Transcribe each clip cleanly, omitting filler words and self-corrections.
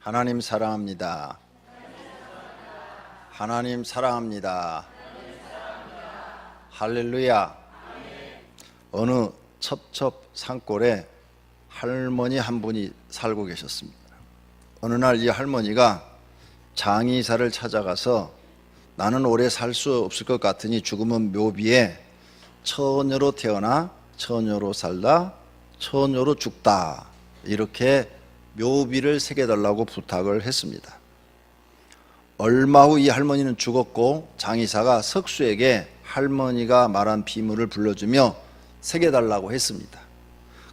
하나님 사랑합니다. 하나님 사랑합니다. 할렐루야. 어느 첩첩 산골에 할머니 한 분이 살고 계셨습니다. 어느 날 이 할머니가 장의사를 찾아가서 나는 오래 살 수 없을 것 같으니 죽으면 묘비에 처녀로 태어나 처녀로 살다 처녀로 죽다, 이렇게 묘비를 새겨달라고 부탁을 했습니다. 얼마 후 이 할머니는 죽었고 장의사가 석수에게 할머니가 말한 비밀을 불러주며 새겨달라고 했습니다.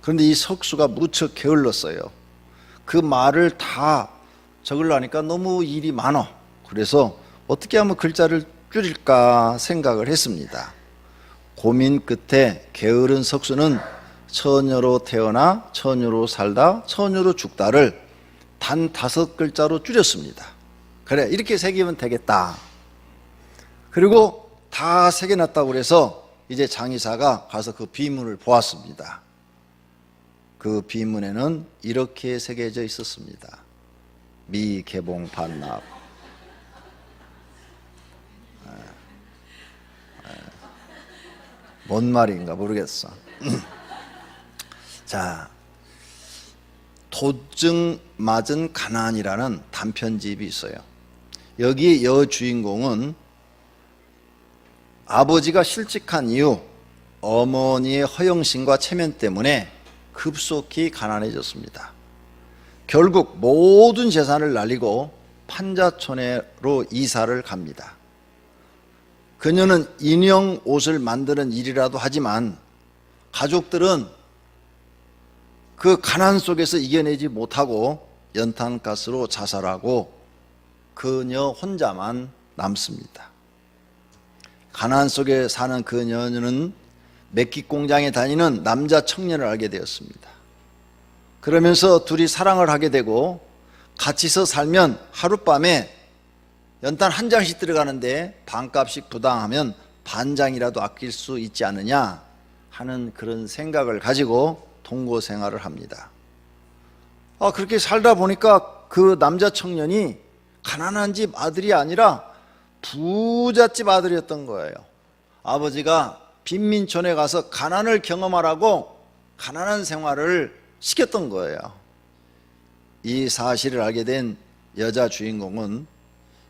그런데 이 석수가 무척 게을렀어요. 그 말을 다 적으려니까 너무 일이 많아. 그래서 어떻게 하면 글자를 줄일까 생각을 했습니다. 고민 끝에 게으른 석수는 처녀로 태어나 처녀로 살다 처녀로 죽다를 단 5글자로 줄였습니다. 그래, 이렇게 새기면 되겠다. 그리고 다 새겨놨다고 그래서 이제 장의사가 가서 그 비문을 보았습니다. 그 비문에는 이렇게 새겨져 있었습니다. 미개봉 반납. 뭔 말인가 모르겠어. 자, 도증 맞은 가난이라는 단편집이 있어요. 여기 여주인공은 아버지가 실직한 이후 어머니의 허영심과 체면 때문에 급속히 가난해졌습니다. 결국 모든 재산을 날리고 판자촌으로 이사를 갑니다. 그녀는 인형 옷을 만드는 일이라도 하지만 가족들은 그 가난 속에서 이겨내지 못하고 연탄가스로 자살하고 그녀 혼자만 남습니다. 가난 속에 사는 그녀는 맥기 공장에 다니는 남자 청년을 알게 되었습니다. 그러면서 둘이 사랑을 하게 되고 같이서 살면 하룻밤에 연탄 한 장씩 들어가는데 반값씩 부담하면 반장이라도 아낄 수 있지 않느냐 하는 그런 생각을 가지고 동거 생활을 합니다. 그렇게 살다 보니까 그 남자 청년이 가난한 집 아들이 아니라 부잣집 아들이었던 거예요. 아버지가 빈민촌에 가서 가난을 경험하라고 가난한 생활을 시켰던 거예요. 이 사실을 알게 된 여자 주인공은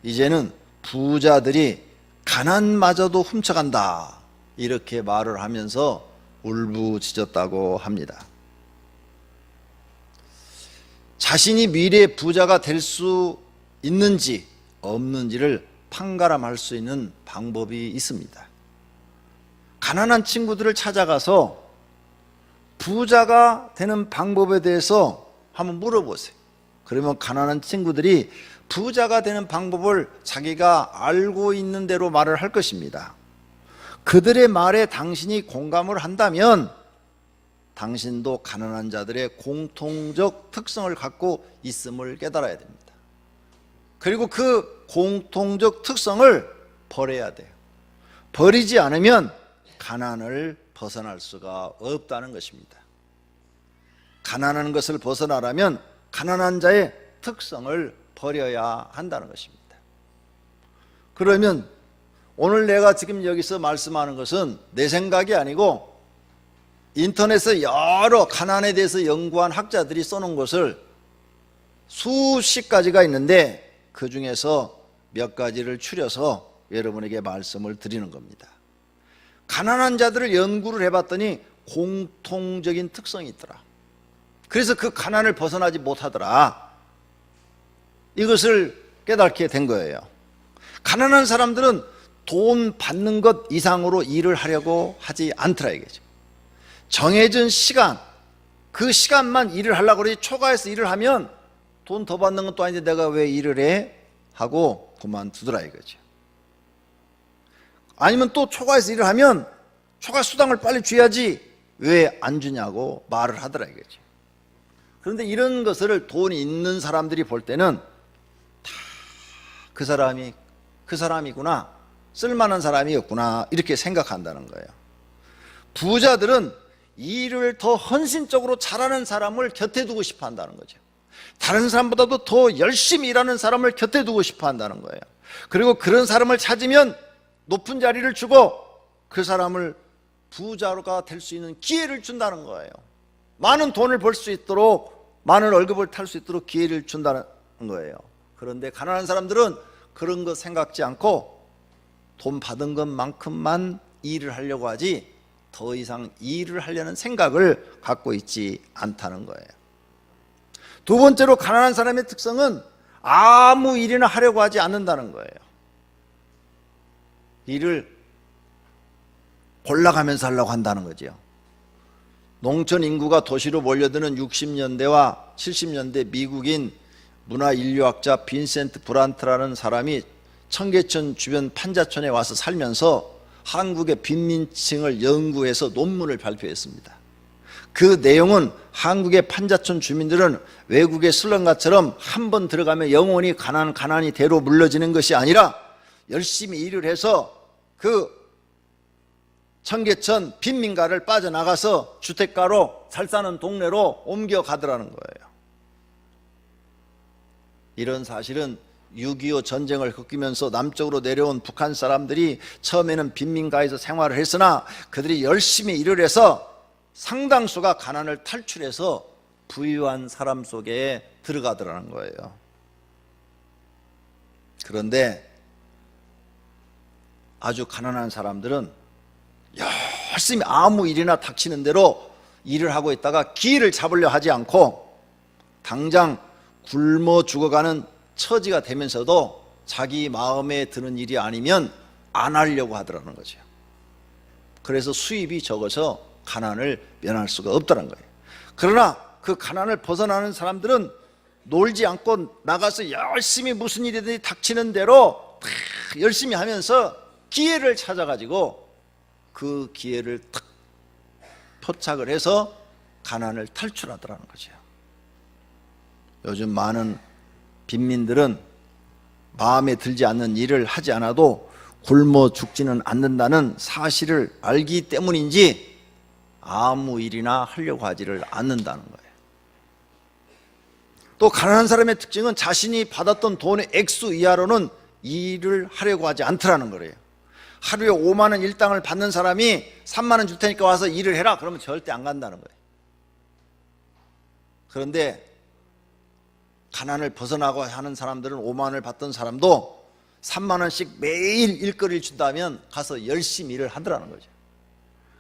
이제는 부자들이 가난마저도 훔쳐간다, 이렇게 말을 하면서 울부짖었다고 합니다. 자신이 미래의 부자가 될 수 있는지 없는지를 판가름할 수 있는 방법이 있습니다. 가난한 친구들을 찾아가서 부자가 되는 방법에 대해서 한번 물어보세요. 그러면 가난한 친구들이 부자가 되는 방법을 자기가 알고 있는 대로 말을 할 것입니다. 그들의 말에 당신이 공감을 한다면 당신도 가난한 자들의 공통적 특성을 갖고 있음을 깨달아야 됩니다. 그리고 그 공통적 특성을 버려야 돼요. 버리지 않으면 가난을 벗어날 수가 없다는 것입니다. 가난한 것을 벗어나려면 가난한 자의 특성을 버려야 한다는 것입니다. 그러면 오늘 내가 지금 여기서 말씀하는 것은 내 생각이 아니고 인터넷에 여러 가난에 대해서 연구한 학자들이 써놓은 것을 수십 가지가 있는데 그 중에서 몇 가지를 추려서 여러분에게 말씀을 드리는 겁니다. 가난한 자들을 연구를 해봤더니 공통적인 특성이 있더라. 그래서 그 가난을 벗어나지 못하더라. 이것을 깨닫게 된 거예요. 가난한 사람들은 돈 받는 것 이상으로 일을 하려고 하지 않더라 이거죠. 정해진 시간, 그 시간만 일을 하려고 그러지 초과해서 일을 하면 돈 더 받는 것도 아닌데 내가 왜 일을 해? 하고 그만두더라 이거죠. 아니면 또 초과해서 일을 하면 초과 수당을 빨리 줘야지 왜 안 주냐고 말을 하더라 이거죠. 그런데 이런 것을 돈이 있는 사람들이 볼 때는 다 그 사람이구나, 쓸만한 사람이었구나, 이렇게 생각한다는 거예요. 부자들은 일을 더 헌신적으로 잘하는 사람을 곁에 두고 싶어 한다는 거죠. 다른 사람보다도 더 열심히 일하는 사람을 곁에 두고 싶어 한다는 거예요. 그리고 그런 사람을 찾으면 높은 자리를 주고 그 사람을 부자가 될 수 있는 기회를 준다는 거예요. 많은 돈을 벌 수 있도록, 많은 월급을 탈 수 있도록 기회를 준다는 거예요. 그런데 가난한 사람들은 그런 거 생각지 않고 돈 받은 것만큼만 일을 하려고 하지 더 이상 일을 하려는 생각을 갖고 있지 않다는 거예요. 두 번째로 가난한 사람의 특성은 아무 일이나 하려고 하지 않는다는 거예요. 일을 골라가면서 하려고 한다는 거죠. 농촌 인구가 도시로 몰려드는 60년대와 70년대 미국인 문화인류학자 빈센트 브란트라는 사람이 청계천 주변 판자촌에 와서 살면서 한국의 빈민층을 연구해서 논문을 발표했습니다. 그 내용은 한국의 판자촌 주민들은 외국의 슬럼가처럼 한번 들어가면 영원히 가난이 대로 물러지는 것이 아니라 열심히 일을 해서 그 청계천 빈민가를 빠져나가서 주택가로 잘 사는 동네로 옮겨가더라는 거예요. 이런 사실은 6.25 전쟁을 겪으면서 남쪽으로 내려온 북한 사람들이 처음에는 빈민가에서 생활을 했으나 그들이 열심히 일을 해서 상당수가 가난을 탈출해서 부유한 사람 속에 들어가더라는 거예요. 그런데 아주 가난한 사람들은 열심히 아무 일이나 닥치는 대로 일을 하고 있다가 기회를 잡으려 하지 않고 당장 굶어 죽어가는 처지가 되면서도 자기 마음에 드는 일이 아니면 안 하려고 하더라는 거죠. 그래서 수입이 적어서 가난을 면할 수가 없다는 거예요. 그러나 그 가난을 벗어나는 사람들은 놀지 않고 나가서 열심히 무슨 일이든지 닥치는 대로 열심히 하면서 기회를 찾아가지고 그 기회를 탁 포착을 해서 가난을 탈출하더라는 거죠. 요즘 많은 빈민들은 마음에 들지 않는 일을 하지 않아도 굶어 죽지는 않는다는 사실을 알기 때문인지 아무 일이나 하려고 하지를 않는다는 거예요. 또 가난한 사람의 특징은 자신이 받았던 돈의 액수 이하로는 일을 하려고 하지 않더라는 거예요. 하루에 5만 원 일당을 받는 사람이 3만 원 줄 테니까 와서 일을 해라 그러면 절대 안 간다는 거예요. 그런데 가난을 벗어나고 하는 사람들은 5만 원을 받던 사람도 3만 원씩 매일 일거리를 준다면 가서 열심히 일을 하더라는 거죠.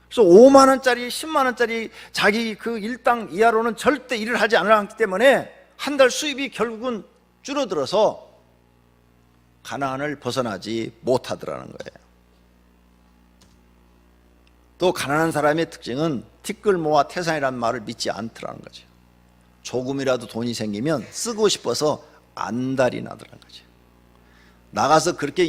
그래서 5만 원짜리 10만 원짜리 자기 그 일당 이하로는 절대 일을 하지 않았기 때문에 한 달 수입이 결국은 줄어들어서 가난을 벗어나지 못하더라는 거예요. 또 가난한 사람의 특징은 티끌모아 태산이라는 말을 믿지 않더라는 거죠. 조금이라도 돈이 생기면 쓰고 싶어서 안달이 나더라는 거죠. 나가서 그렇게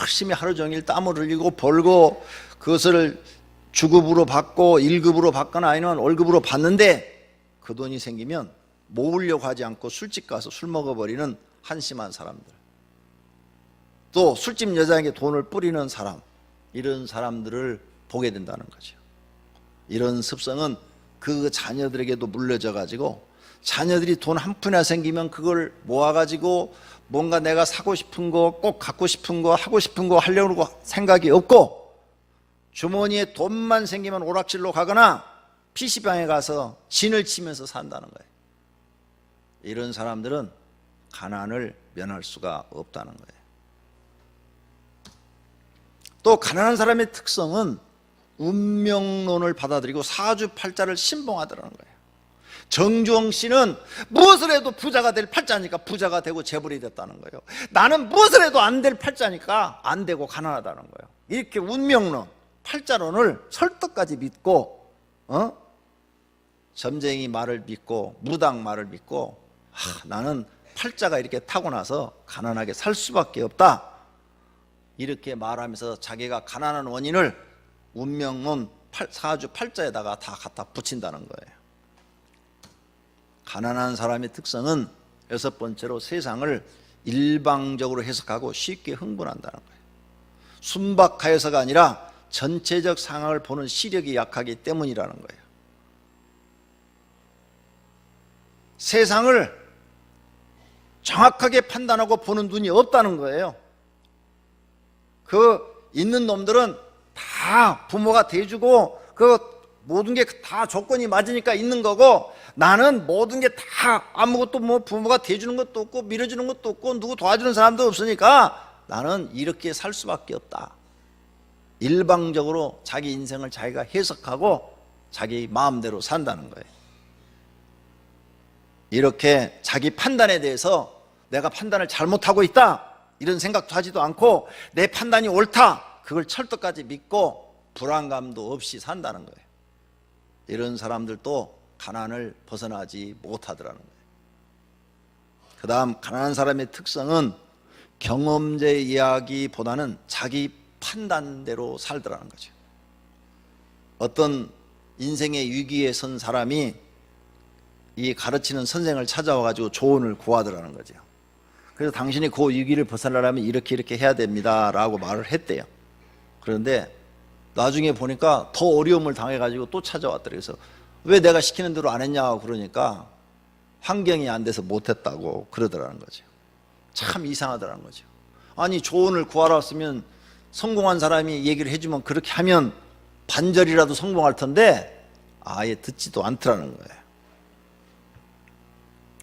열심히 하루 종일 땀을 흘리고 벌고 그것을 주급으로 받고 1급으로 받거나 아니면 월급으로 받는데 그 돈이 생기면 모으려고 하지 않고 술집 가서 술 먹어버리는 한심한 사람들, 또 술집 여자에게 돈을 뿌리는 사람, 이런 사람들을 보게 된다는 거죠. 이런 습성은 그 자녀들에게도 물려져 가지고 자녀들이 돈 한 푼이나 생기면 그걸 모아가지고 뭔가 내가 사고 싶은 거, 꼭 갖고 싶은 거, 하고 싶은 거 하려고 생각이 없고 주머니에 돈만 생기면 오락실로 가거나 PC방에 가서 진을 치면서 산다는 거예요. 이런 사람들은 가난을 면할 수가 없다는 거예요. 또 가난한 사람의 특성은 운명론을 받아들이고 사주팔자를 신봉하더라는 거예요. 정주영 씨는 무엇을 해도 부자가 될 팔자니까 부자가 되고 재벌이 됐다는 거예요. 나는 무엇을 해도 안 될 팔자니까 안 되고 가난하다는 거예요. 이렇게 운명론, 팔자론을 설득까지 믿고 점쟁이 말을 믿고 무당 말을 믿고 나는 팔자가 이렇게 타고나서 가난하게 살 수밖에 없다, 이렇게 말하면서 자기가 가난한 원인을 운명론 사주 팔자에다가 다 갖다 붙인다는 거예요. 가난한 사람의 특성은 여섯 번째로 세상을 일방적으로 해석하고 쉽게 흥분한다는 거예요. 순박하여서가 아니라 전체적 상황을 보는 시력이 약하기 때문이라는 거예요. 세상을 정확하게 판단하고 보는 눈이 없다는 거예요. 그 있는 놈들은 다 부모가 대주고 그 모든 게 다 조건이 맞으니까 있는 거고, 나는 모든 게 다 아무것도 뭐 부모가 대주는 것도 없고 밀어주는 것도 없고 누구 도와주는 사람도 없으니까 나는 이렇게 살 수밖에 없다. 일방적으로 자기 인생을 자기가 해석하고 자기 마음대로 산다는 거예요. 이렇게 자기 판단에 대해서 내가 판단을 잘못하고 있다 이런 생각도 하지도 않고 내 판단이 옳다 그걸 철떡까지 믿고 불안감도 없이 산다는 거예요. 이런 사람들도 가난을 벗어나지 못하더라는 거예요. 그 다음 가난한 사람의 특성은 경험제 이야기보다는 자기 판단대로 살더라는 거죠. 어떤 인생의 위기에 선 사람이 이 가르치는 선생을 찾아와가지고 조언을 구하더라는 거죠. 그래서 당신이 그 위기를 벗어나려면 이렇게 해야 됩니다 라고 말을 했대요. 그런데 나중에 보니까 더 어려움을 당해가지고 또 찾아왔더래요. 그래서 왜 내가 시키는 대로 안 했냐고 그러니까 환경이 안 돼서 못했다고 그러더라는 거죠. 참 이상하더라는 거죠. 아니 조언을 구하러 왔으면 성공한 사람이 얘기를 해주면 그렇게 하면 반절이라도 성공할 텐데 아예 듣지도 않더라는 거예요.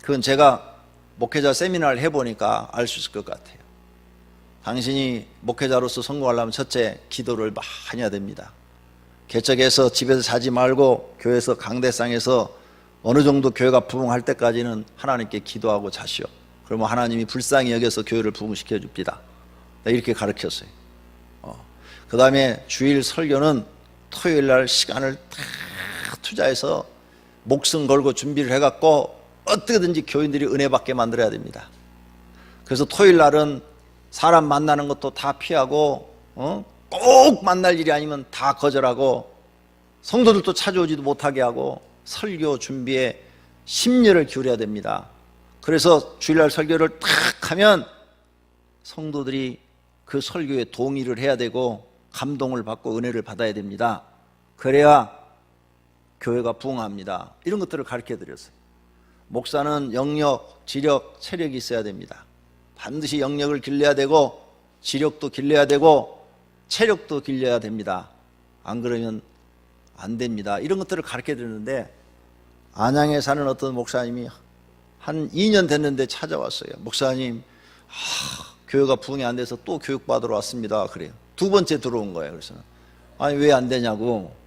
그건 제가 목회자 세미나를 해보니까 알 수 있을 것 같아요. 당신이 목회자로서 성공하려면 첫째 기도를 많이 해야 됩니다. 개척해서 집에서 자지 말고 교회에서 강대상에서 어느 정도 교회가 부흥할 때까지는 하나님께 기도하고 자시오. 그러면 하나님이 불쌍히 여겨서 교회를 부흥시켜 줍니다. 이렇게 가르쳤어요. 그 다음에 주일 설교는 토요일 날 시간을 다 투자해서 목숨 걸고 준비를 해갖고 어떻게든지 교인들이 은혜 받게 만들어야 됩니다. 그래서 토요일 날은 사람 만나는 것도 다 피하고 꼭 만날 일이 아니면 다 거절하고 성도들도 찾아오지도 못하게 하고 설교 준비에 심려를 기울여야 됩니다. 그래서 주일날 설교를 탁 하면 성도들이 그 설교에 동의를 해야 되고 감동을 받고 은혜를 받아야 됩니다. 그래야 교회가 부흥합니다. 이런 것들을 가르쳐 드렸어요. 목사는 영역, 지력, 체력이 있어야 됩니다. 반드시 영역을 길러야 되고 지력도 길러야 되고 체력도 길러야 됩니다. 안 그러면 안 됩니다. 이런 것들을 가르쳐 드리는데 안양에 사는 어떤 목사님이 한 2년 됐는데 찾아왔어요. 목사님, 교회가 부흥이 안 돼서 또 교육받으러 왔습니다. 그래요. 두 번째 들어온 거예요. 그래서 아니 왜 안 되냐고.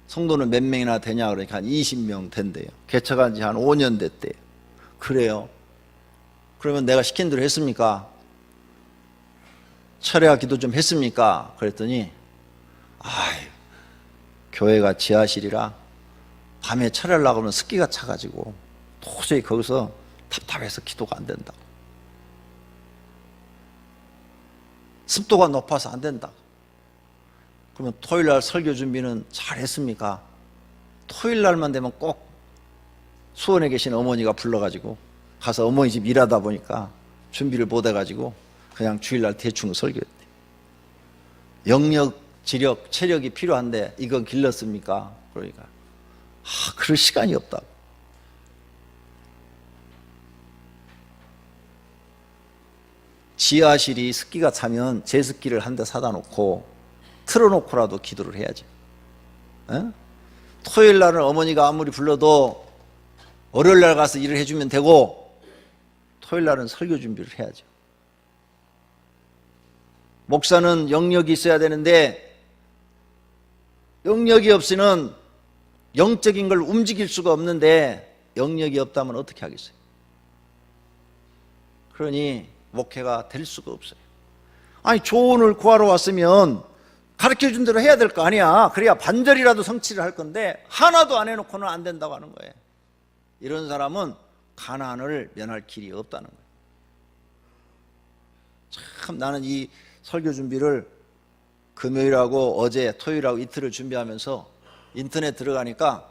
성도는 몇 명이나 되냐 그러니까 한 20명 된대요. 개척한 지 한 5년 됐대요. 그래요. 그러면 내가 시킨 대로 했습니까? 철야 기도 좀 했습니까? 그랬더니 교회가 지하실이라 밤에 철야하려고 하면 습기가 차가지고 도저히 거기서 답답해서 기도가 안 된다. 습도가 높아서 안 된다. 그러면 토요일날 설교 준비는 잘 했습니까? 토요일날만 되면 꼭 수원에 계신 어머니가 불러가지고 가서 어머니 집 일하다 보니까 준비를 못 해가지고 그냥 주일날 대충 설교했대. 영역, 지력, 체력이 필요한데 이건 길렀습니까? 그러니까 그럴 시간이 없다고. 지하실이 습기가 차면 제습기를 한 대 사다 놓고 틀어놓고라도 기도를 해야지. 토요일 날은 어머니가 아무리 불러도 월요일 날 가서 일을 해주면 되고 토요일 날은 설교 준비를 해야죠. 목사는 영역이 있어야 되는데 영역이 없이는 영적인 걸 움직일 수가 없는데 영역이 없다면 어떻게 하겠어요? 그러니 목회가 될 수가 없어요. 아니 조언을 구하러 왔으면 가르쳐준 대로 해야 될 거 아니야. 그래야 반절이라도 성취를 할 건데 하나도 안 해놓고는 안 된다고 하는 거예요. 이런 사람은 가난을 면할 길이 없다는 거예요. 참 나는 이 설교 준비를 금요일하고 어제 토요일하고 이틀을 준비하면서 인터넷 들어가니까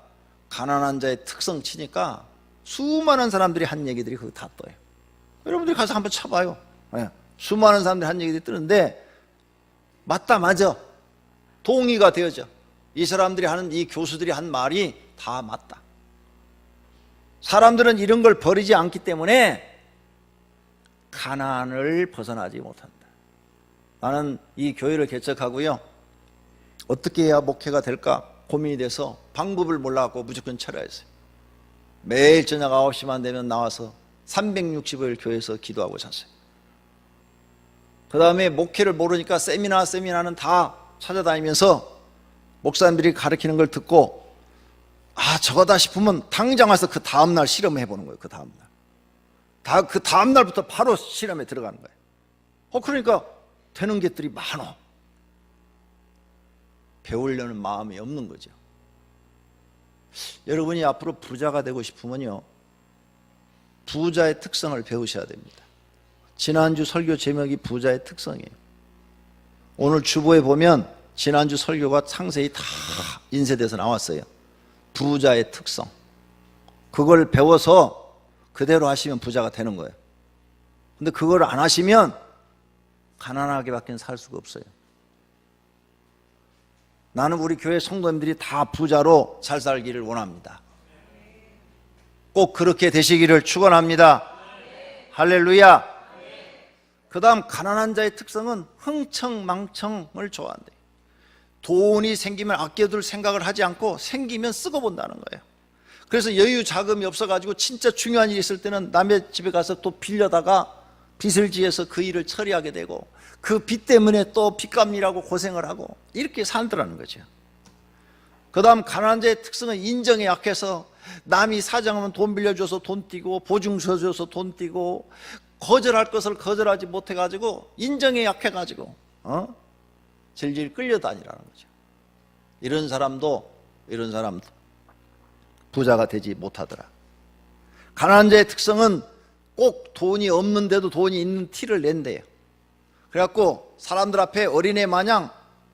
가난한 자의 특성 치니까 수많은 사람들이 한 얘기들이 거기 다 떠요. 여러분들이 가서 한번 쳐봐요. 수많은 사람들이 한 얘기들이 뜨는데 맞다 맞아. 동의가 되어져. 이 사람들이 하는 이 교수들이 한 말이 다 맞다. 사람들은 이런 걸 버리지 않기 때문에 가난을 벗어나지 못한다. 나는 이 교회를 개척하고요, 어떻게 해야 목회가 될까 고민이 돼서 방법을 몰라갖고 무조건 철야했어요. 매일 저녁 9시만 되면 나와서 365일 교회에서 기도하고 잤어요. 그 다음에 목회를 모르니까 세미나는 다 찾아다니면서 목사님들이 가르치는 걸 듣고, 아 저거다 싶으면 당장 와서 그 다음날 실험해 보는 거예요. 그 다음날 그 다음날부터 바로 실험에 들어가는 거예요. 그러니까 되는 것들이 많아. 배우려는 마음이 없는 거죠. 여러분이 앞으로 부자가 되고 싶으면요, 부자의 특성을 배우셔야 됩니다. 지난주 설교 제목이 부자의 특성이에요. 오늘 주보에 보면 지난주 설교가 상세히 다 인쇄돼서 나왔어요. 부자의 특성. 그걸 배워서 그대로 하시면 부자가 되는 거예요. 근데 그걸 안 하시면 가난하게밖에 살 수가 없어요. 나는 우리 교회 성도님들이 다 부자로 잘 살기를 원합니다. 꼭 그렇게 되시기를 축원합니다. 할렐루야. 그 다음 가난한 자의 특성은 흥청망청을 좋아한대요. 돈이 생기면 아껴둘 생각을 하지 않고 생기면 쓰고 본다는 거예요. 그래서 여유 자금이 없어가지고 진짜 중요한 일이 있을 때는 남의 집에 가서 또 빌려다가 빚을 지어서 그 일을 처리하게 되고, 그 빚 때문에 또 빚값이라고 고생을 하고 이렇게 살더라는 거죠. 그 다음 가난한 자의 특성은 인정에 약해서 남이 사정하면 돈 빌려줘서 돈 띄고 보증서 줘서 돈 띄고 거절할 것을 거절하지 못해가지고 인정에 약해가지고 질질 끌려다니라는 거죠. 이런 사람도 부자가 되지 못하더라. 가난한 자의 특성은 꼭 돈이 없는데도 돈이 있는 티를 낸대요. 그래갖고 사람들 앞에 어린애 마냥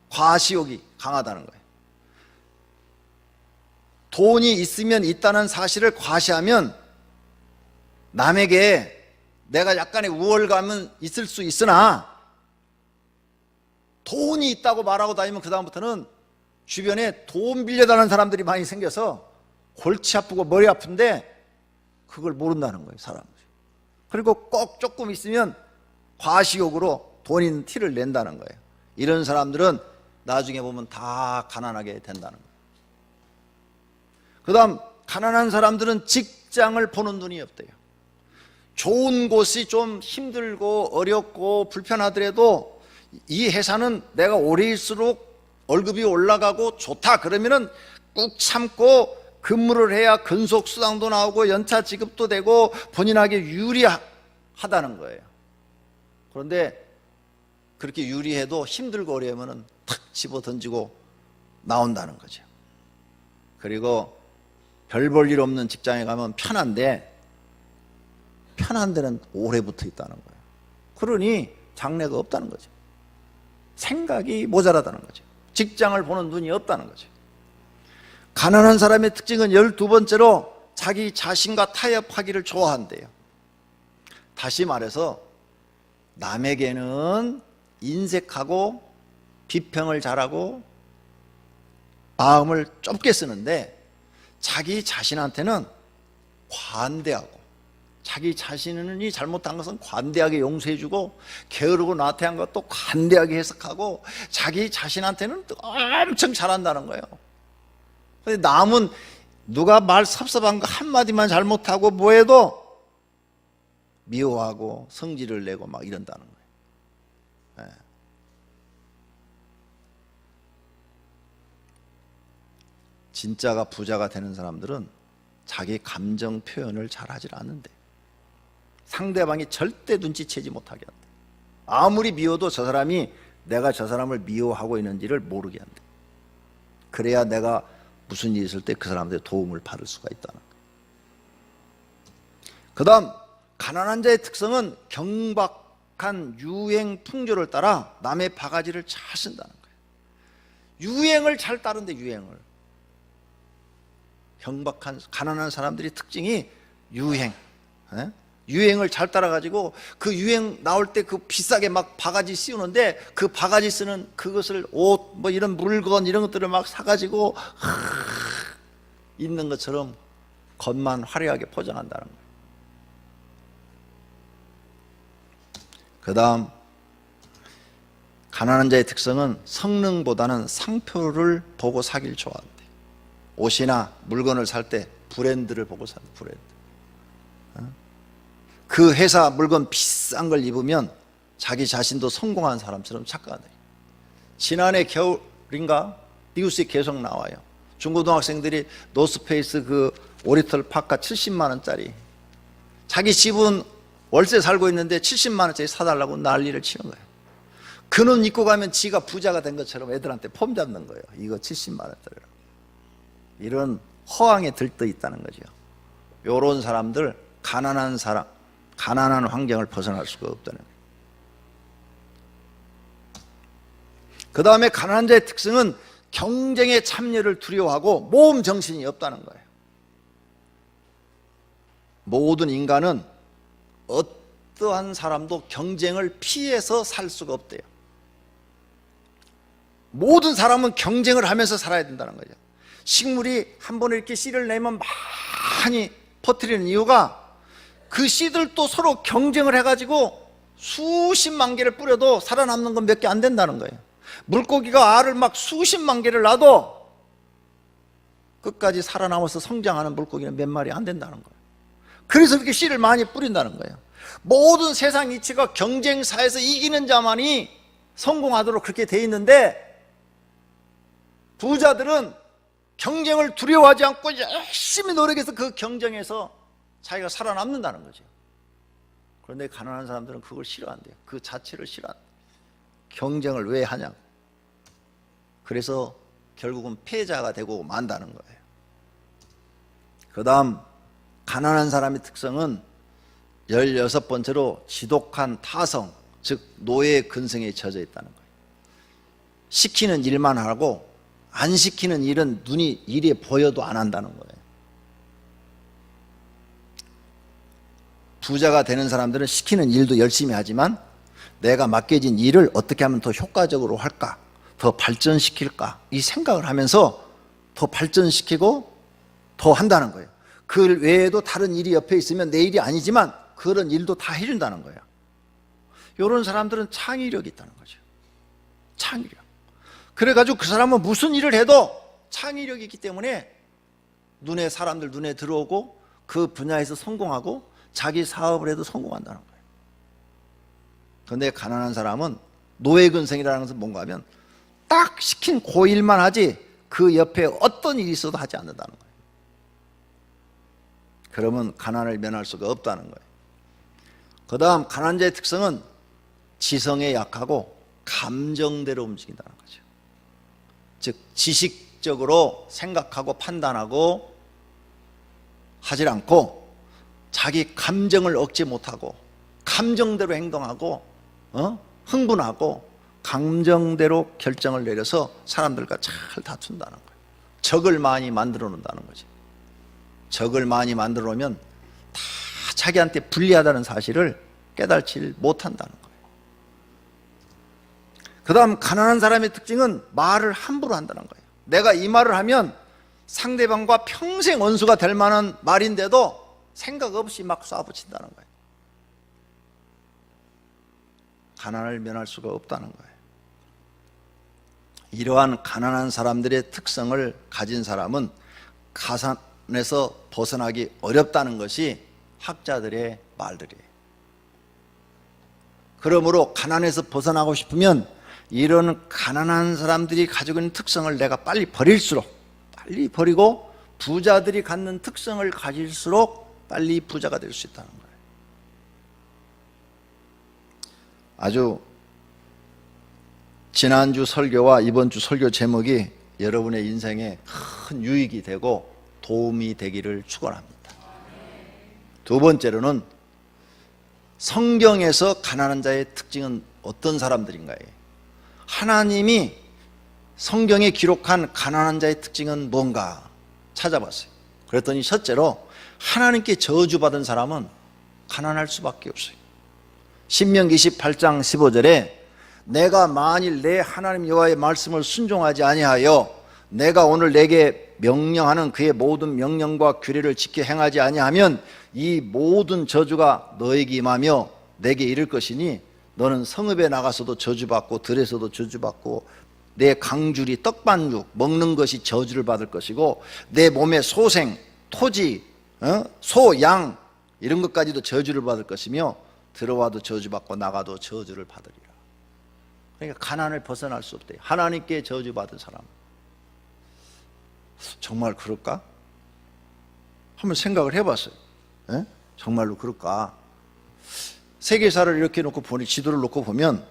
과시욕이 강하다는 거예요. 돈이 있으면 있다는 사실을 과시하면 남에게 내가 약간의 우월감은 있을 수 있으나, 돈이 있다고 말하고 다니면 그 다음부터는 주변에 돈 빌려달라는 사람들이 많이 생겨서 골치 아프고 머리 아픈데 그걸 모른다는 거예요, 사람들이. 그리고 꼭 조금 있으면 과시욕으로 돈 있는 티를 낸다는 거예요. 이런 사람들은 나중에 보면 다 가난하게 된다는 거예요. 그 다음 가난한 사람들은 직장을 보는 눈이 없대요. 좋은 곳이 좀 힘들고 어렵고 불편하더라도 이 회사는 내가 오래일수록 월급이 올라가고 좋다 그러면은 꾹 참고 근무를 해야 근속수당도 나오고 연차 지급도 되고 본인에게 유리하다는 거예요. 그런데 그렇게 유리해도 힘들고 어려우면 탁 집어 던지고 나온다는 거죠. 그리고 별 볼 일 없는 직장에 가면 편한 데는 오래 붙어 있다는 거예요. 그러니 장래가 없다는 거죠. 생각이 모자라다는 거죠. 직장을 보는 눈이 없다는 거죠. 가난한 사람의 특징은 12번째로 자기 자신과 타협하기를 좋아한대요. 다시 말해서 남에게는 인색하고 비평을 잘하고 마음을 좁게 쓰는데 자기 자신한테는 관대하고, 자기 자신이 잘못한 것은 관대하게 용서해주고 게으르고 나태한 것도 관대하게 해석하고 자기 자신한테는 엄청 잘한다는 거예요. 근데 남은 누가 말 섭섭한 거 한마디만 잘못하고 뭐해도 미워하고 성질을 내고 막 이런다는 거예요. 진짜가 부자가 되는 사람들은 자기 감정 표현을 잘 하질 않는데 상대방이 절대 눈치채지 못하게 한대. 아무리 미워도 저 사람이 내가 저 사람을 미워하고 있는지를 모르게 한대. 그래야 내가 무슨 일이 있을 때 그 사람들의 도움을 받을 수가 있다는 거예요. 그 다음 가난한 자의 특성은 경박한 유행 풍조를 따라 남의 바가지를 잘 쓴다는 거예요. 유행을 잘 따른대. 경박한 가난한 사람들의 특징이 유행을 잘 따라가지고 그 유행 나올 때 그 비싸게 막 바가지 씌우는데 그 바가지 쓰는 그것을 옷 뭐 이런 물건 이런 것들을 막 사가지고 있는 것처럼 겉만 화려하게 포장한다는 거예요. 그 다음, 가난한 자의 특성은 성능보다는 상표를 보고 사기를 좋아한대. 옷이나 물건을 살 때 브랜드를 보고 산다. 브랜드. 그 회사 물건 비싼 걸 입으면 자기 자신도 성공한 사람처럼 착각한다. 지난해 겨울인가 뉴스에 계속 나와요. 중고등학생들이 노스페이스 그 오리털 파카 70만 원짜리, 자기 집은 월세 살고 있는데 70만 원짜리 사달라고 난리를 치는 거예요. 그 눈 입고 가면 지가 부자가 된 것처럼 애들한테 폼 잡는 거예요. 이거 70만 원짜리라고. 이런 허황에 들떠 있다는 거죠. 이런 사람들, 가난한 사람, 가난한 환경을 벗어날 수가 없다는 거예요. 그 다음에 가난한 자의 특성은 경쟁의 참여를 두려워하고 모험 정신이 없다는 거예요. 모든 인간은 어떠한 사람도 경쟁을 피해서 살 수가 없대요. 모든 사람은 경쟁을 하면서 살아야 된다는 거죠. 식물이 한 번에 이렇게 씨를 내면 많이 퍼뜨리는 이유가 그 씨들 또 서로 경쟁을 해가지고 수십만 개를 뿌려도 살아남는 건 몇 개 안 된다는 거예요. 물고기가 알을 막 수십만 개를 놔도 끝까지 살아남아서 성장하는 물고기는 몇 마리 안 된다는 거예요. 그래서 이렇게 씨를 많이 뿌린다는 거예요. 모든 세상 이치가 경쟁사에서 이기는 자만이 성공하도록 그렇게 돼 있는데, 부자들은 경쟁을 두려워하지 않고 열심히 노력해서 그 경쟁에서 자기가 살아남는다는 거죠. 그런데 가난한 사람들은 그걸 싫어한대요. 그 자체를 싫어한대요. 경쟁을 왜 하냐. 그래서 결국은 패자가 되고 만다는 거예요. 그 다음, 가난한 사람의 특성은 16번째로 지독한 타성, 즉 노예 근성에 젖어 있다는 거예요. 시키는 일만 하고 안 시키는 일은 눈이 일이 보여도 안 한다는 거예요. 부자가 되는 사람들은 시키는 일도 열심히 하지만 내가 맡겨진 일을 어떻게 하면 더 효과적으로 할까, 더 발전시킬까, 이 생각을 하면서 더 발전시키고 더 한다는 거예요. 그 외에도 다른 일이 옆에 있으면 내 일이 아니지만 그런 일도 다 해준다는 거예요. 이런 사람들은 창의력이 있다는 거죠. 창의력. 그래가지고 그 사람은 무슨 일을 해도 창의력이 있기 때문에 사람들 눈에 들어오고 그 분야에서 성공하고 자기 사업을 해도 성공한다는 거예요. 그런데 가난한 사람은 노예근성이라는 것은 뭔가 하면 딱 시킨 그 일만 하지 그 옆에 어떤 일이 있어도 하지 않는다는 거예요. 그러면 가난을 면할 수가 없다는 거예요. 그 다음, 가난한 자의 특성은 지성에 약하고 감정대로 움직인다는 거죠. 즉 지식적으로 생각하고 판단하고 하질 않고 자기 감정을 억제 못하고 감정대로 행동하고 흥분하고 감정대로 결정을 내려서 사람들과 잘 다툰다는 거예요. 적을 많이 만들어 놓는다는 거죠. 적을 많이 만들어 놓으면 다 자기한테 불리하다는 사실을 깨달지 못한다는 거예요. 그 다음, 가난한 사람의 특징은 말을 함부로 한다는 거예요. 내가 이 말을 하면 상대방과 평생 원수가 될 만한 말인데도 생각 없이 막 쏴붙인다는 거예요. 가난을 면할 수가 없다는 거예요. 이러한 가난한 사람들의 특성을 가진 사람은 가난에서 벗어나기 어렵다는 것이 학자들의 말들이에요. 그러므로 가난에서 벗어나고 싶으면 이런 가난한 사람들이 가지고 있는 특성을 내가 빨리 버릴수록 빨리 버리고 부자들이 갖는 특성을 가질수록 빨리 부자가 될 수 있다는 거예요. 아주 지난주 설교와 이번 주 설교 제목이 여러분의 인생에 큰 유익이 되고 도움이 되기를 축원합니다. 두 번째로는 성경에서 가난한 자의 특징은 어떤 사람들인가요? 하나님이 성경에 기록한 가난한 자의 특징은 뭔가 찾아봤어요. 그랬더니 첫째로 하나님께 저주받은 사람은 가난할 수밖에 없어요. 신명기 18장 15절에 내가 만일 내 하나님 여호와의 말씀을 순종하지 아니하여 내가 오늘 내게 명령하는 그의 모든 명령과 규례를 지켜 행하지 아니하면 이 모든 저주가 너에게 임하며 내게 이를 것이니 너는 성읍에 나가서도 저주받고 들에서도 저주받고 내 강줄이 떡반죽 먹는 것이 저주를 받을 것이고 내 몸의 소생, 토지, 소, 양 이런 것까지도 저주를 받을 것이며 들어와도 저주받고 나가도 저주를 받으리라. 그러니까 가난을 벗어날 수 없대요. 하나님께 저주받은 사람. 정말 그럴까? 한번 생각을 해봤어요. 에? 정말로 그럴까? 세계사를 이렇게 놓고 보니 지도를 놓고 보면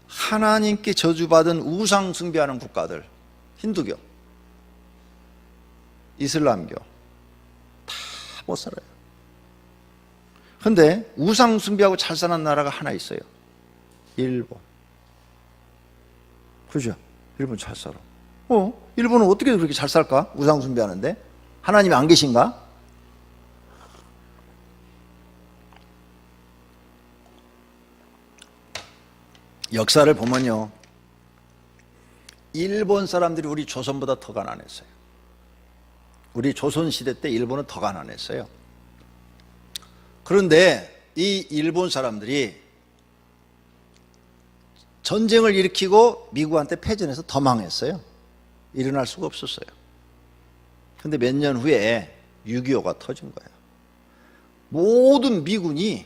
하나님께 저주받은 우상 숭배하는 국가들, 힌두교, 이슬람교 다 못 살아요. 그런데 우상 숭배하고 잘 사는 나라가 하나 있어요. 일본. 그죠? 일본 잘 살아. 일본은 어떻게 그렇게 잘 살까? 우상 숭배하는데 하나님이 안 계신가? 역사를 보면요, 일본 사람들이 우리 조선보다 더 가난했어요. 우리 조선시대 때 일본은 더 가난했어요. 그런데 이 일본 사람들이 전쟁을 일으키고 미국한테 패전해서 더 망했어요. 일어날 수가 없었어요. 그런데 몇 년 후에 6.25가 터진 거예요. 모든 미군이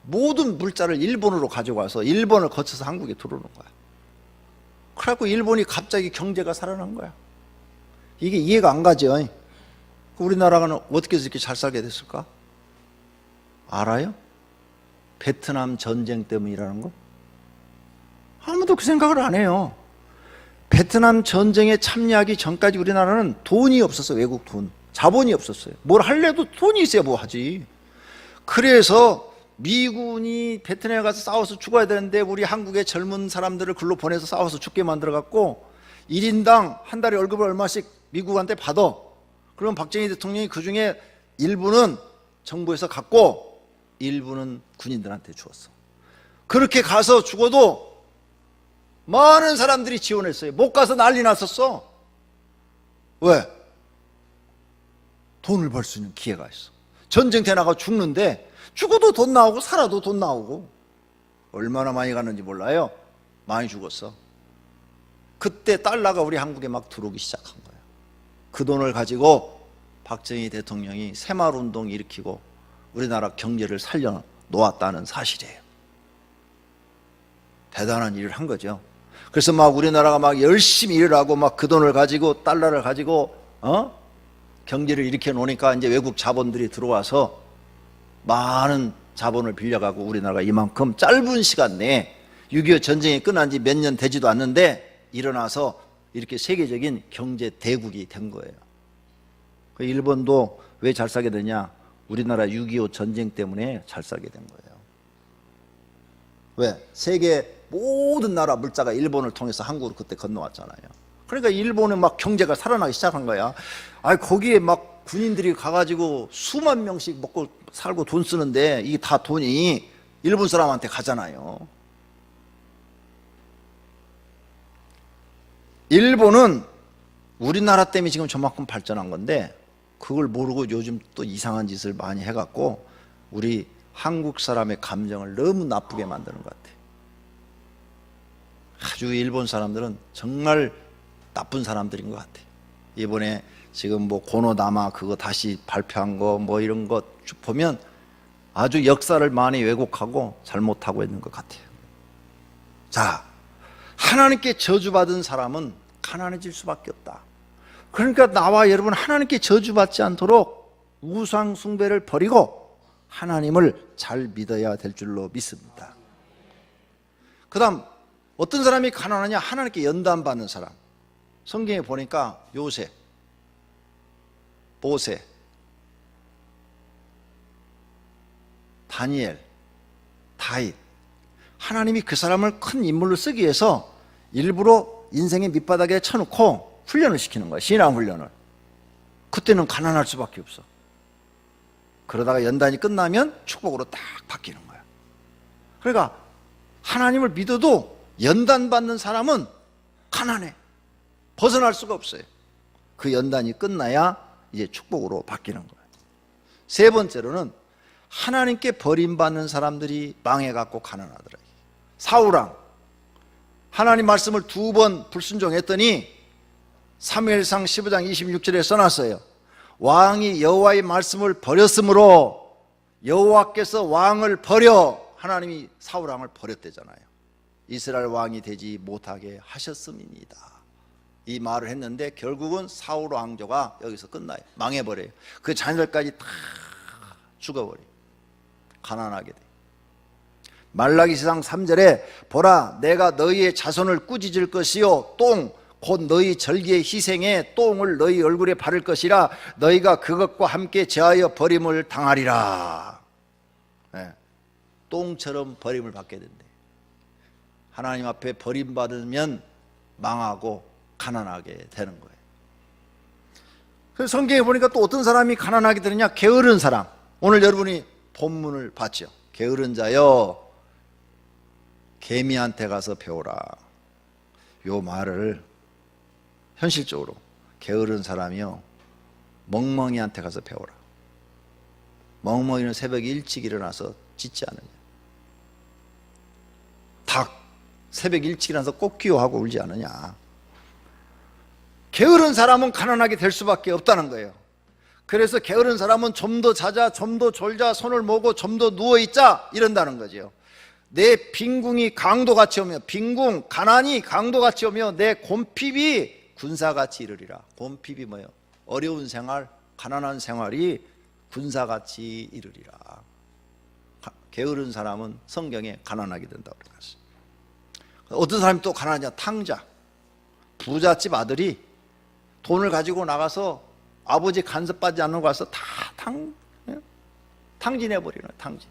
모든 물자를 일본으로 가져가서 일본을 거쳐서 한국에 들어오는 거야. 그래갖고 일본이 갑자기 경제가 살아난 거야. 이게 이해가 안 가죠. 우리나라가 어떻게 해서 이렇게 잘 살게 됐을까? 알아요? 베트남 전쟁 때문이라는 거? 아무도 그 생각을 안 해요. 베트남 전쟁에 참여하기 전까지 우리나라는 돈이 없었어. 외국 돈, 자본이 없었어요. 뭘 하려도 돈이 있어야 뭐 하지. 그래서 미군이 베트남에 가서 싸워서 죽어야 되는데 우리 한국의 젊은 사람들을 글로 보내서 싸워서 죽게 만들어갖고 1인당 한 달에 월급을 얼마씩 미국한테 받아. 그럼 박정희 대통령이 그중에 일부는 정부에서 갖고 일부는 군인들한테 주었어. 그렇게 가서 죽어도 많은 사람들이 지원했어요. 못 가서 난리 났었어. 왜? 돈을 벌 수 있는 기회가 있어. 전쟁터에 나가 죽는데 죽어도 돈 나오고 살아도 돈 나오고. 얼마나 많이 갔는지 몰라요. 많이 죽었어. 그때 달러가 우리 한국에 막 들어오기 시작한 거예요. 그 돈을 가지고 박정희 대통령이 새마을운동 일으키고 우리나라 경제를 살려 놓았다는 사실이에요. 대단한 일을 한 거죠. 그래서 막 우리나라가 막 열심히 일을 하고 막 그 돈을 가지고 달러를 가지고 경제를 일으켜 놓으니까 이제 외국 자본들이 들어와서 많은 자본을 빌려가고 우리나라가 이만큼 짧은 시간 내에 6.25 전쟁이 끝난 지 몇 년 되지도 않는데 일어나서 이렇게 세계적인 경제 대국이 된 거예요. 일본도 왜 잘 살게 되냐? 우리나라 6.25 전쟁 때문에 잘 살게 된 거예요. 왜? 세계 모든 나라 물자가 일본을 통해서 한국으로 그때 건너왔잖아요. 그러니까 일본은 막 경제가 살아나기 시작한 거야. 거기에 막 군인들이 가가지고 수만 명씩 먹고 살고 돈 쓰는데 이게 다 돈이 일본 사람한테 가잖아요. 일본은 우리나라 때문에 지금 저만큼 발전한 건데 그걸 모르고 요즘 또 이상한 짓을 많이 해갖고 우리 한국 사람의 감정을 너무 나쁘게 만드는 것 같아요. 아주 일본 사람들은 정말 나쁜 사람들인 것 같아요. 이번에 지금 뭐 고노다마 그거 다시 발표한 거 뭐 이런 거 쭉 보면 아주 역사를 많이 왜곡하고 잘못하고 있는 것 같아요. 자, 하나님께 저주받은 사람은 가난해질 수밖에 없다. 그러니까 나와 여러분 하나님께 저주받지 않도록 우상 숭배를 버리고 하나님을 잘 믿어야 될 줄로 믿습니다. 그 다음 어떤 사람이 가난하냐? 하나님께 연단받는 사람. 성경에 보니까 요셉, 모세, 다니엘, 다윗, 하나님이 그 사람을 큰 인물로 쓰기 위해서 일부러 인생의 밑바닥에 쳐놓고 훈련을 시키는 거야. 신앙 훈련을. 그때는 가난할 수밖에 없어. 그러다가 연단이 끝나면 축복으로 딱 바뀌는 거야. 그러니까 하나님을 믿어도 연단받는 사람은 가난해. 벗어날 수가 없어요. 그 연단이 끝나야 이제 축복으로 바뀌는 거예요. 세 번째로는 하나님께 버림받는 사람들이 망해갖고 가난하더라. 사울왕 하나님 말씀을 2번 불순종했더니 사무엘상 15장 26절에 써놨어요. 왕이 여호와의 말씀을 버렸으므로 여호와께서 왕을 버려 하나님이 사울왕을 버렸대잖아요. 이스라엘 왕이 되지 못하게 하셨음이니이다. 이 말을 했는데 결국은 사울 왕조가 여기서 끝나요. 망해버려요. 그 자녀들까지 다 죽어버려요. 가난하게 돼요. 말라기상 3절에 보라 내가 너희의 자손을 꾸짖을 것이요 똥 곧 너희 절기의 희생에 똥을 너희 얼굴에 바를 것이라 너희가 그것과 함께 제하여 버림을 당하리라. 네. 똥처럼 버림을 받게 된대. 하나님 앞에 버림받으면 망하고 가난하게 되는 거예요. 그래서 성경에 보니까 또 어떤 사람이 가난하게 되느냐? 게으른 사람. 오늘 여러분이 본문을 봤죠. 게으른 자여 개미한테 가서 배우라. 요 말을 현실적으로 게으른 사람이요 멍멍이한테 가서 배우라. 멍멍이는 새벽에 일찍 일어나서 짖지 않느냐. 닭 새벽 일찍 일어나서 꽃기호하고 울지 않느냐. 게으른 사람은 가난하게 될 수밖에 없다는 거예요. 그래서 게으른 사람은 좀 더 자자, 좀 더 졸자, 손을 모으고 좀 더 누워있자 이런다는 거죠. 내 빈궁이 강도같이 오며 빈궁, 가난이 강도같이 오며 내 곰핍이 군사같이 이르리라. 곰핍이 뭐예요? 어려운 생활, 가난한 생활이 군사같이 이르리라. 게으른 사람은 성경에 가난하게 된다고 그랬어요. 어떤 사람이 또 가난하냐? 탕자. 부잣집 아들이 돈을 가지고 나가서 아버지 간섭받지 않는 거 가서 다 탕진해버리는 거예요. 탕진.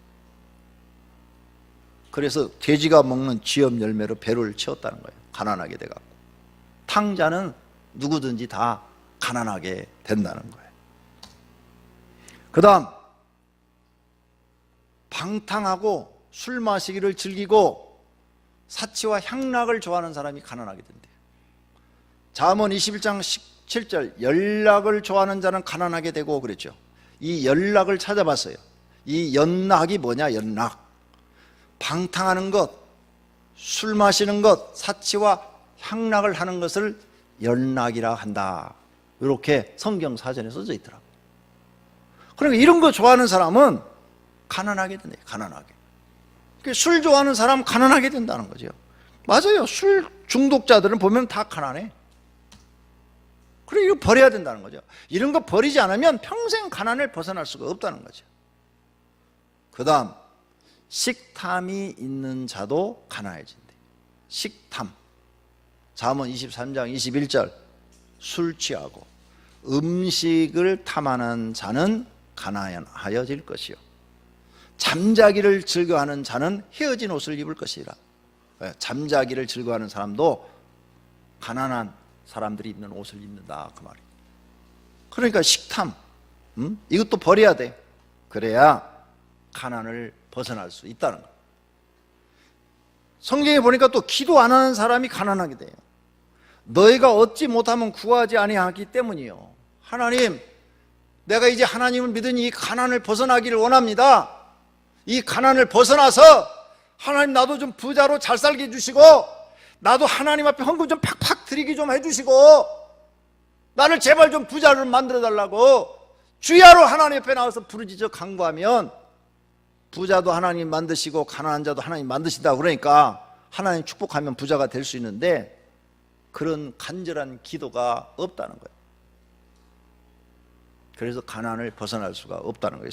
그래서 돼지가 먹는 쥐염 열매로 배를 채웠다는 거예요. 가난하게 돼갖고. 탕자는 누구든지 다 가난하게 된다는 거예요. 그 다음 방탕하고 술 마시기를 즐기고 사치와 향락을 좋아하는 사람이 가난하게 된대요. 잠언 21장 17절 연락을 좋아하는 자는 가난하게 되고 그랬죠. 이 연락을 찾아봤어요. 이 연락이 뭐냐? 연락 방탕하는 것, 술 마시는 것, 사치와 향락을 하는 것을 연락이라 한다. 이렇게 성경 사전에 써져 있더라고요. 그러니까 이런 거 좋아하는 사람은 가난하게 된대요. 가난하게. 술 좋아하는 사람 가난하게 된다는 거죠. 맞아요. 술 중독자들은 보면 다 가난해. 그래 이거 버려야 된다는 거죠. 이런 거 버리지 않으면 평생 가난을 벗어날 수가 없다는 거죠. 그 다음 식탐이 있는 자도 가난해진대. 식탐. 잠언 23장 21절 술 취하고 음식을 탐하는 자는 가난하여질 것이요 잠자기를 즐거워하는 자는 헤어진 옷을 입을 것이라. 잠자기를 즐거워하는 사람도 가난한 사람들이 입는 옷을 입는다 그 말이에요. 그러니까 식탐 이것도 버려야 돼. 그래야 가난을 벗어날 수 있다는 거예요. 성경에 보니까 또 기도 안 하는 사람이 가난하게 돼요. 너희가 얻지 못하면 구하지 아니하기 때문이요. 하나님, 내가 이제 하나님을 믿으니 이 가난을 벗어나기를 원합니다. 이 가난을 벗어나서 하나님 나도 좀 부자로 잘 살게 해주시고 나도 하나님 앞에 헌금 좀 팍팍 드리게 좀 해주시고 나를 제발 좀 부자로 만들어 달라고 주야로 하나님 앞에 나와서 부르짖어 간구하면 부자도 하나님 만드시고 가난한 자도 하나님 만드신다고 그러니까 하나님 축복하면 부자가 될 수 있는데 그런 간절한 기도가 없다는 거예요. 그래서 가난을 벗어날 수가 없다는 거예요.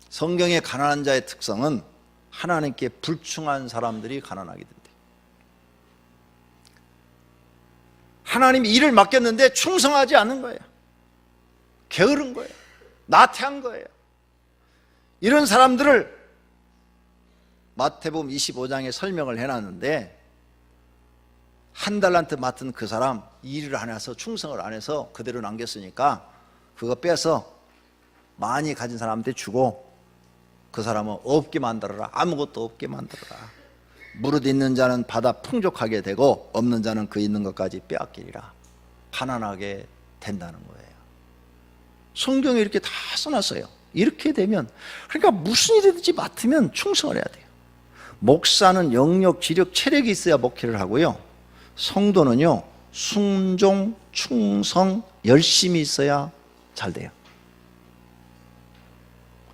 성경의 가난한 자의 특성은 하나님께 불충한 사람들이 가난하게 된대요. 하나님이 일을 맡겼는데 충성하지 않는 거예요. 게으른 거예요. 나태한 거예요. 이런 사람들을 마태복음 25장에 설명을 해놨는데 한 달란트 맡은 그 사람 일을 안 해서 충성을 안 해서 그대로 남겼으니까 그거 빼서 많이 가진 사람한테 주고 그 사람은 없게 만들어라. 아무것도 없게 만들어라. 무릇 있는 자는 받아 풍족하게 되고 없는 자는 그 있는 것까지 빼앗기리라. 가난하게 된다는 거예요. 성경에 이렇게 다 써놨어요. 이렇게 되면, 그러니까 무슨 일이든지 맡으면 충성을 해야 돼요. 목사는 영역, 지력, 체력이 있어야 목회를 하고요. 성도는요, 순종, 충성, 열심히 있어야 잘 돼요.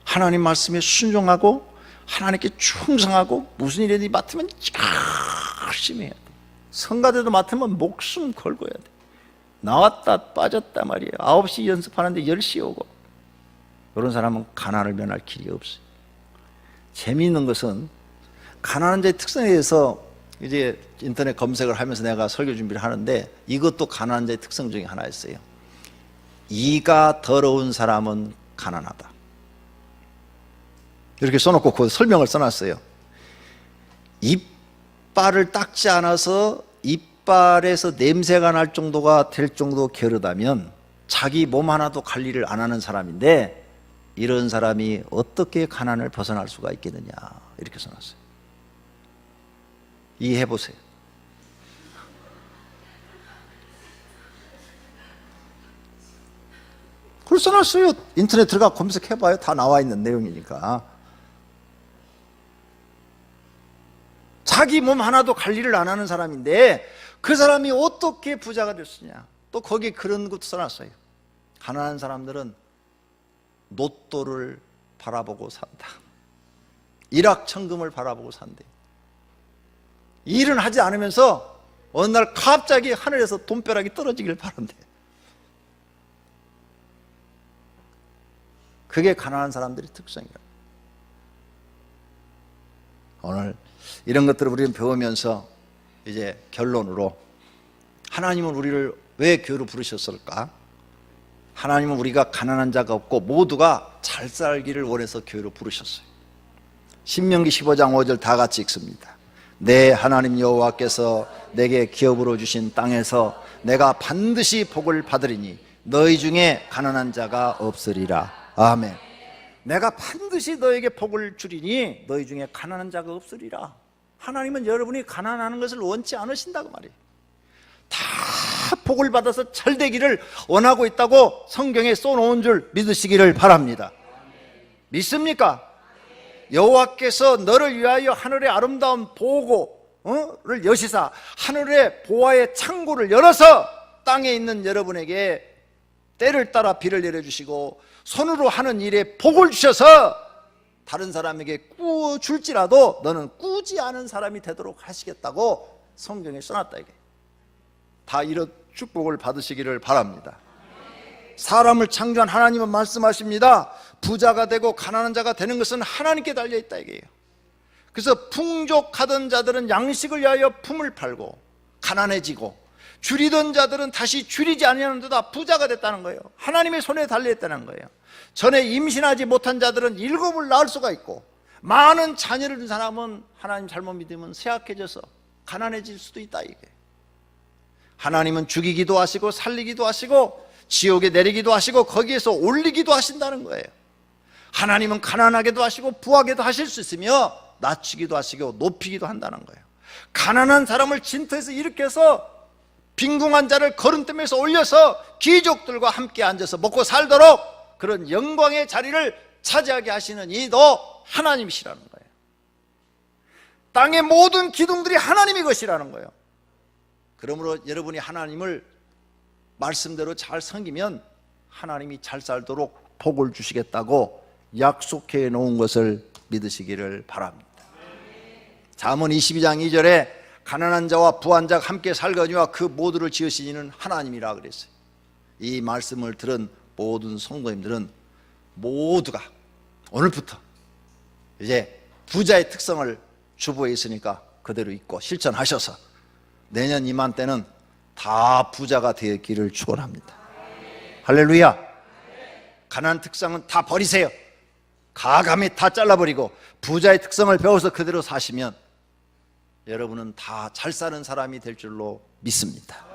하나님 말씀에 순종하고 하나님께 충성하고 무슨 일이든지 맡으면 열심히 해야 돼. 성가대도 맡으면 목숨 걸고 해야 돼. 나왔다 빠졌다 말이에요. 9시 연습하는데 10시 오고. 이런 사람은 가난을 면할 길이 없어요. 재미있는 것은 가난한 자의 특성에 대해서 이제 인터넷 검색을 하면서 내가 설교 준비를 하는데, 이것도 가난한 자의 특성 중에 하나였어요. 이가 더러운 사람은 가난하다. 이렇게 써놓고 그 설명을 써놨어요. 이빨을 닦지 않아서 이빨에서 냄새가 날 정도가 될 정도 게으르다면 자기 몸 하나도 관리를 안 하는 사람인데, 이런 사람이 어떻게 가난을 벗어날 수가 있겠느냐, 이렇게 써놨어요. 이해해 보세요. 그걸 써놨어요. 인터넷 들어가 검색해봐요. 다 나와 있는 내용이니까. 자기 몸 하나도 관리를 안 하는 사람인데 그 사람이 어떻게 부자가 될 수 있냐. 또 거기에 그런 것도 써놨어요. 가난한 사람들은 로또를 바라보고 산다. 일확천금을 바라보고 산대. 일은 하지 않으면서 어느 날 갑자기 하늘에서 돈벼락이 떨어지길 바란대. 그게 가난한 사람들의 특성이라. 오늘 이런 것들을 우리는 배우면서 이제 결론으로, 하나님은 우리를 왜 교회로 부르셨을까? 하나님은 우리가 가난한 자가 없고 모두가 잘 살기를 원해서 교회로 부르셨어요. 신명기 15장 5절 다 같이 읽습니다. 내 하나님 여호와께서 내게 기업으로 주신 땅에서 내가 반드시 복을 받으리니 너희 중에 가난한 자가 없으리라. 아멘. 내가 반드시 너에게 복을 주리니 너희 중에 가난한 자가 없으리라. 하나님은 여러분이 가난하는 것을 원치 않으신다고 말이에요. 다 복을 받아서 잘 되기를 원하고 있다고 성경에 써놓은 줄 믿으시기를 바랍니다. 믿습니까? 여호와께서 너를 위하여 하늘의 아름다운 보고를 여시사 하늘의 보화의 창고를 열어서 땅에 있는 여러분에게 때를 따라 비를 내려주시고 손으로 하는 일에 복을 주셔서 다른 사람에게 꾸줄지라도 너는 꾸지 않은 사람이 되도록 하시겠다고 성경에 써놨다. 이게 다 이런 축복을 받으시기를 바랍니다. 사람을 창조한 하나님은 말씀하십니다. 부자가 되고 가난한 자가 되는 것은 하나님께 달려있다 이게요. 그래서 풍족하던 자들은 양식을 위하여 품을 팔고 가난해지고, 줄이던 자들은 다시 줄이지 아니하는 데다 부자가 됐다는 거예요. 하나님의 손에 달려있다는 거예요. 전에 임신하지 못한 자들은 7을 낳을 수가 있고, 많은 자녀를 둔 사람은 하나님 잘못 믿으면 쇠약해져서 가난해질 수도 있다 이게. 하나님은 죽이기도 하시고 살리기도 하시고 지옥에 내리기도 하시고 거기에서 올리기도 하신다는 거예요. 하나님은 가난하게도 하시고 부하게도 하실 수 있으며 낮추기도 하시고 높이기도 한다는 거예요. 가난한 사람을 진터에서 일으켜서 빈궁한 자를 거름뜸에서 올려서 귀족들과 함께 앉아서 먹고 살도록 그런 영광의 자리를 차지하게 하시는 이도 하나님이시라는 거예요. 땅의 모든 기둥들이 하나님의 것이라는 거예요. 그러므로 여러분이 하나님을 말씀대로 잘 섬기면 하나님이 잘 살도록 복을 주시겠다고 약속해 놓은 것을 믿으시기를 바랍니다. 잠언 22장 2절에 가난한 자와 부한 자가 함께 살거니와 그 모두를 지으신 이는 하나님이라 그랬어요. 이 말씀을 들은 모든 성도님들은 모두가 오늘부터 이제 부자의 특성을 주보에 있으니까 그대로 잊고 실천하셔서 내년 이맘때는 다 부자가 되기를 축원합니다. 할렐루야. 가난한 특성은 다 버리세요. 가감히 다 잘라버리고 부자의 특성을 배워서 그대로 사시면 여러분은 다 잘 사는 사람이 될 줄로 믿습니다.